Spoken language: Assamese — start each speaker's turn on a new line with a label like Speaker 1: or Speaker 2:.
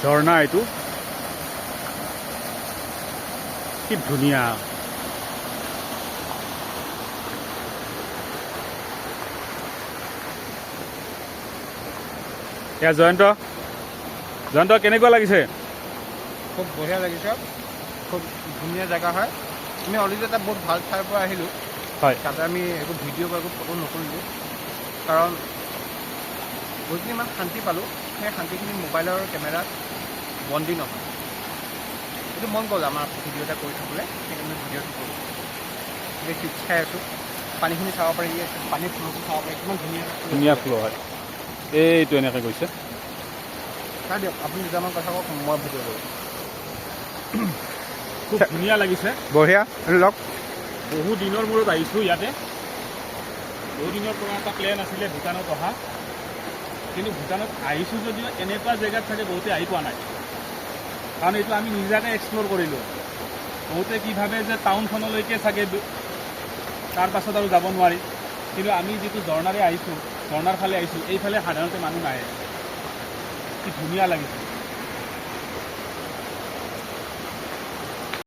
Speaker 1: ঝৰ্ণা এইটো কি ধুনীয়া। এয়া জয়ন্ত কেনেকুৱা লাগিছে?
Speaker 2: খুব বঢ়িয়া লাগিছে, খুব ধুনীয়া জেগা হয়। আমি অলৰেডি এটা বহুত ভাল ঠাইৰ পৰা আহিলোঁ।
Speaker 1: হয়,
Speaker 2: তাতে আমি একো ভিডিঅ' বা একো ফটো নকৰিলোঁ, কাৰণ বহুতখিনি ইমান শান্তি পালোঁ। সেই শান্তিখিনি মোবাইলৰ কেমেৰাত বন্দী নহয়। এইটো মন গ'ল আমাৰ ভিডিঅ' এটা কৰি থাকোঁতে, সেইকাৰণে ভিডিঅ'টো কৰোঁ। এতিয়া চিপছ খাই আছোঁ, পানীখিনি চাব পাৰি, পানীৰ ফ্ল'টো চাব পাৰি, কিমান
Speaker 1: ধুনীয়া ফ্ল' হয়। এইটো এনেকৈ গৈছে।
Speaker 2: চাই দিয়ক, আপুনি দুটামান কথা কওক, মই ভিডিঅ' কৰোঁ।
Speaker 1: খুব ধুনীয়া লাগিছে,
Speaker 2: বঢ়িয়া লওক।
Speaker 1: বহু দিনৰ মূৰত আহিছোঁ ইয়াতে। বহু দিনৰ পৰা এটা প্লেন আছিলে ভূটানত অহা, কিন্তু ভূটানত আহিছোঁ যদিও এনেকুৱা জেগাত চাগে বহুতে আহি পোৱা নাই, কাৰণ এইটো আমি নিজাকৈ এক্সপ্ল'ৰ কৰিলোঁ। বহুতে কি ভাবে যে টাউনখনলৈকে চাগে তাৰ পাছত আৰু যাব নোৱাৰি, কিন্তু আমি যিটো ঝৰ্ণাৰে আহিছোঁ, ঝৰ্ণাৰ ফালে আহিছোঁ, এইফালে সাধাৰণতে মানুহ নাহে। কি ধুনীয়া লাগিছে।